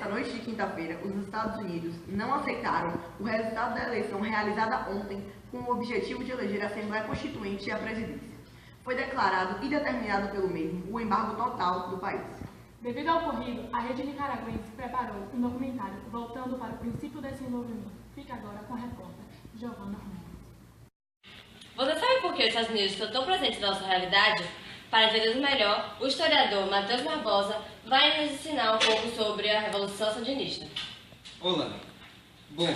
noite de quinta-feira, os Estados Unidos não aceitaram o resultado da eleição realizada ontem com o objetivo de eleger a Assembleia Constituinte e a presidência. Foi declarado e determinado pelo mesmo o embargo total do país. Devido ao ocorrido, a rede nicaragüense preparou um documentário voltando para o princípio desse desenvolvimento. Fica agora com a repórter Giovana Ramos. Você sabe por que os Estados Unidos estão tão presentes na nossa realidade? Para entender melhor, o historiador Matheus Barbosa vai nos ensinar um pouco sobre a Revolução Sandinista. Olá. Bom,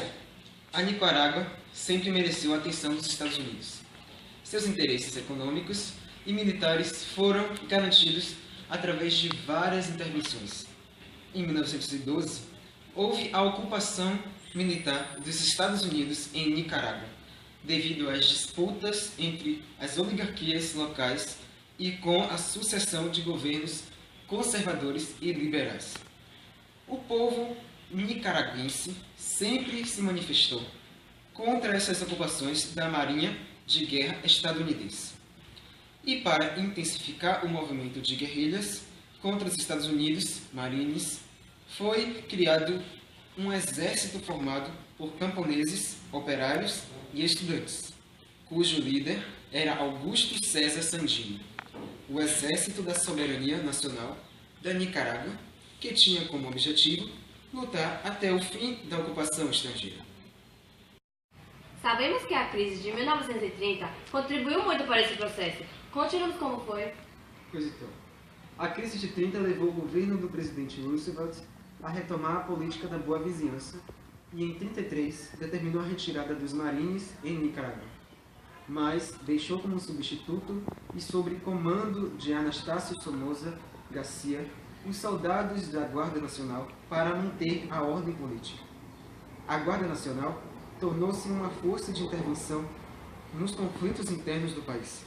a Nicarágua sempre mereceu a atenção dos Estados Unidos. Seus interesses econômicos e militares foram garantidos através de várias intervenções. Em 1912, houve a ocupação militar dos Estados Unidos em Nicarágua, devido às disputas entre as oligarquias locais e com a sucessão de governos conservadores e liberais. O povo nicaragüense sempre se manifestou contra essas ocupações da Marinha de Guerra estadunidense. E para intensificar o movimento de guerrilhas contra os Estados Unidos, Marines, foi criado um exército formado por camponeses, operários e estudantes, cujo líder era Augusto César Sandino, o Exército da Soberania Nacional da Nicarágua, que tinha como objetivo lutar até o fim da ocupação estrangeira. Sabemos que a crise de 1930 contribuiu muito para esse processo. Conte-nos como foi. Pois então, a crise de 30 levou o governo do presidente Roosevelt a retomar a política da boa vizinhança e, em 33, determinou a retirada dos Marines em Nicarágua, mas deixou como substituto e sob comando de Anastácio Somoza Garcia os soldados da Guarda Nacional para manter a ordem política. A Guarda Nacional tornou-se uma força de intervenção nos conflitos internos do país,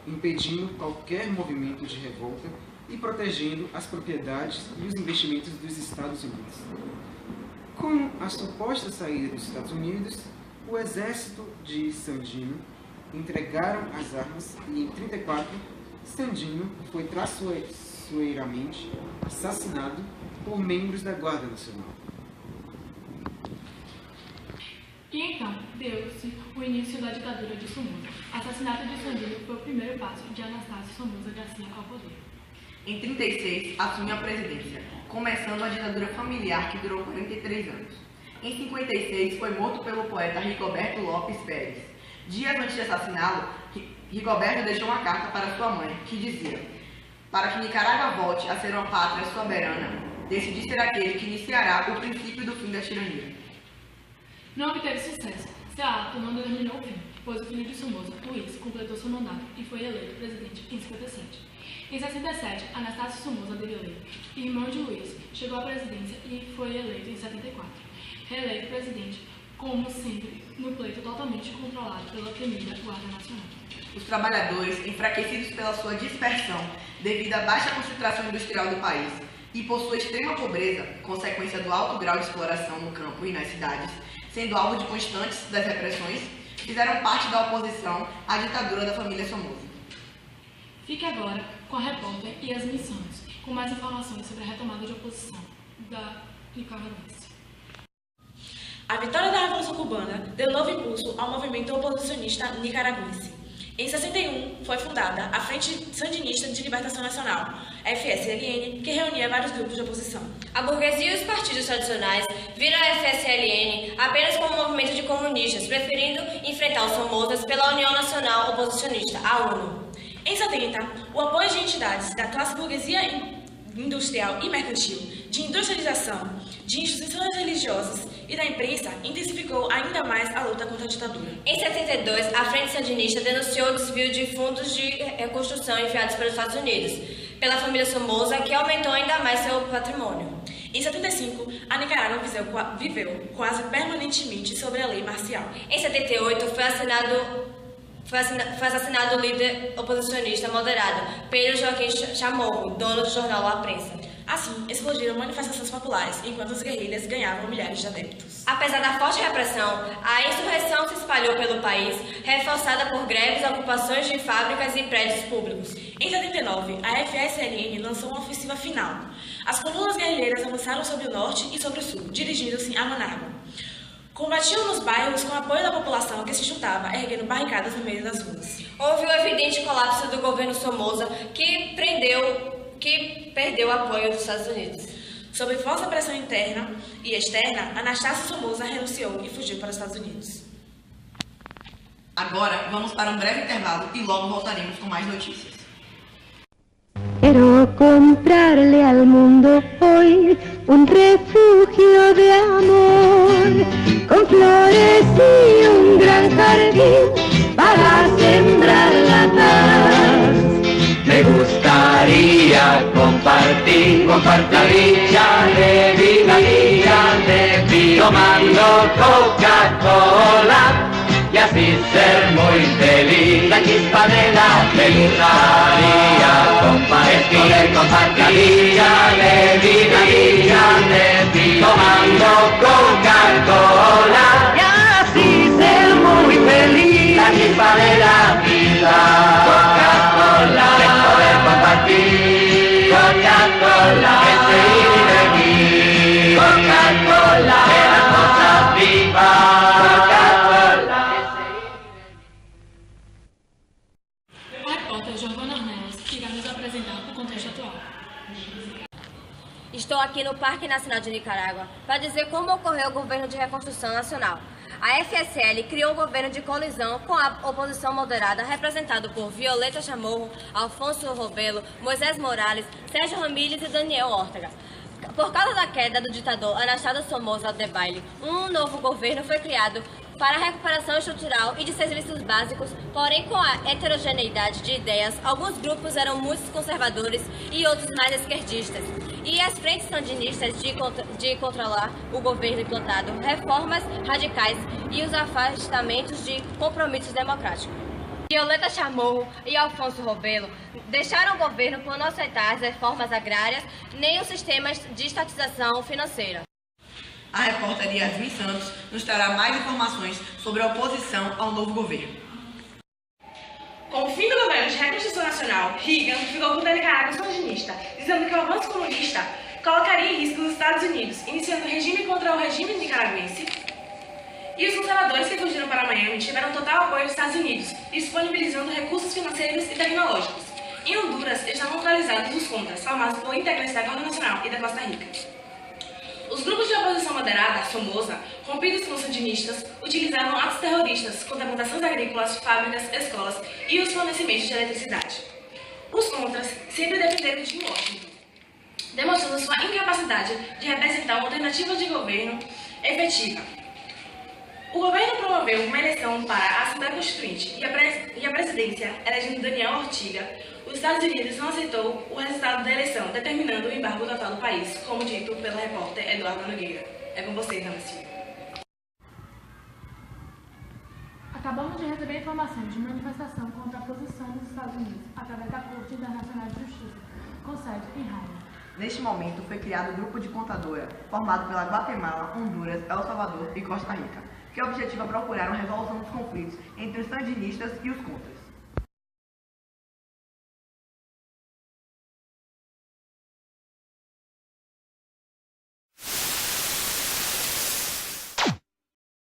impedindo qualquer movimento de revolta e protegendo as propriedades e os investimentos dos Estados Unidos. Com a suposta saída dos Estados Unidos, o exército de Sandino entregaram as armas e, em 34, Sandino foi traiçoeiramente assassinado por membros da Guarda Nacional. E então, deu-se o início da ditadura de Somoza. O assassinato de Sandino foi o primeiro passo de Anastácio Somoza Garcia ao poder. Em 36, assumiu a presidência, começando a ditadura familiar que durou 43 anos. Em 56, foi morto pelo poeta Rigoberto Lopes Pérez. Dias antes de assassiná-lo, Rigoberto deixou uma carta para sua mãe, que dizia: para que Nicarágua volte a ser uma pátria soberana, decidi ser aquele que iniciará o princípio do fim da tirania. Não obteve sucesso. Seu ato não determinou o fim, pois o filho de Somoza, Luiz, completou seu mandato e foi eleito presidente em 57. Em 67, Anastácio Somoza Develay, irmão de Luiz, chegou à presidência e foi eleito em 74. Reeleito presidente, como sempre, no pleito totalmente controlado pela temida Guarda Nacional. Os trabalhadores, enfraquecidos pela sua dispersão devido à baixa concentração industrial do país e por sua extrema pobreza, consequência do alto grau de exploração no campo e nas cidades, sendo alvo de constantes das repressões, fizeram parte da oposição à ditadura da família Somoza. Fique agora com a repórter Yasmin Santos, com mais informações sobre a retomada de oposição da Nicarágua. A vitória da Revolução Cubana deu novo impulso ao movimento oposicionista nicaragüense. Em 61, foi fundada a Frente Sandinista de Libertação Nacional, FSLN, que reunia vários grupos de oposição. A burguesia e os partidos tradicionais viram a FSLN apenas como um movimento de comunistas, preferindo enfrentar os Somozas pela União Nacional Oposicionista, a UNO. Em 70, o apoio de entidades da classe burguesia industrial e mercantil, de industrialização, de instituições religiosas e da imprensa intensificou ainda mais a luta contra a ditadura. Em 72, a Frente Sandinista denunciou o desvio de fundos de reconstrução enviados pelos Estados Unidos, pela família Somoza, que aumentou ainda mais seu patrimônio. Em 75, a Nicarágua viveu quase permanentemente sob a lei marcial. Em 78, foi assassinado o líder oposicionista moderado, Pedro Joaquim Chamorro, dono do jornal La Prensa. Assim, explodiram manifestações populares, enquanto as guerrilhas ganhavam milhares de adeptos. Apesar da forte repressão, a insurreição se espalhou pelo país, reforçada por greves, ocupações de fábricas e prédios públicos. Em 79, a FSLN lançou uma ofensiva final. As colunas guerrilheiras avançaram sobre o norte e sobre o sul, dirigindo-se a Manágua. Combatiam nos bairros com apoio da população que se juntava, erguendo barricadas no meio das ruas. Houve um evidente colapso do governo Somoza, que perdeu o apoio dos Estados Unidos. Sob forte pressão interna e externa, Anastácio Somoza renunciou e fugiu para os Estados Unidos. Agora, vamos para um breve intervalo e logo voltaremos com mais notícias. Quiero comprarle al mundo hoy un refugio de amor, con flores y un gran jardín para sembrar la paz. Me gustaría compartir la vida de vida, tomando Coca-Cola y así ser muy feliz. La chispa de la felicidad, compartir la vida de vida, tomando Coca-Cola y así ser muy feliz. La chispa de la vida, Coca-Cola, de poder compartir. Coca-Cola, que se vive aquí. Coca-Cola, de las cosas vivas. Coca-Cola. A repórter Giovana Ornelas irá nos apresentar o contexto atual. Estou aqui no Parque Nacional de Nicarágua para dizer como ocorreu o governo de reconstrução nacional. A FSL criou um governo de colisão com a oposição moderada, representado por Violeta Chamorro, Alfonso Rebelo, Moisés Morales, Sérgio Ramírez e Daniel Ortega. Por causa da queda do ditador Anastácio Somoza Debayle, um novo governo foi criado para a recuperação estrutural e de serviços básicos, porém com a heterogeneidade de ideias, alguns grupos eram muito conservadores e outros mais esquerdistas. E as frentes sandinistas de controlar o governo implantado, reformas radicais e os afastamentos de compromissos democráticos. Violeta Chamorro e Alfonso Rebelo deixaram o governo por não aceitar as reformas agrárias nem os sistemas de estatização financeira. A repórter Yasmin Santos nos trará mais informações sobre a oposição ao novo governo. Com o fim do governo de reconstrução nacional, Reagan ficou contra a Nicarágua sandinista, dizendo que o avanço comunista colocaria em risco os Estados Unidos, iniciando o regime contra o regime nicaragüense. E os conservadores que fugiram para Miami tiveram total apoio dos Estados Unidos, disponibilizando recursos financeiros e tecnológicos. Em Honduras, estavam localizados os contras, formados por integrantes da Guarda Nacional e da Costa Rica. Os grupos de oposição moderada, Somoza, rompidos com os sandinistas, utilizaram atos terroristas contra plantações agrícolas, fábricas, escolas e os fornecimentos de eletricidade. Os contras sempre dependeram de Washington, demonstrando sua incapacidade de representar uma alternativa de governo efetiva. O governo promoveu uma eleição para a Assembleia Constituinte e a presidência, elegendo Daniel Ortega. Os Estados Unidos não aceitou o resultado da eleição, determinando o embargo total do país, como dito pelo repórter Eduardo Nogueira. É com você, Ana Silva. Acabamos de receber informações de manifestação contra a posição dos Estados Unidos através da Corte Internacional de Justiça, com sede em Haia. Neste momento, foi criado um grupo de contadora, formado pela Guatemala, Honduras, El Salvador e Costa Rica, que objetiva procurar uma resolução dos conflitos entre os sandinistas e os contras.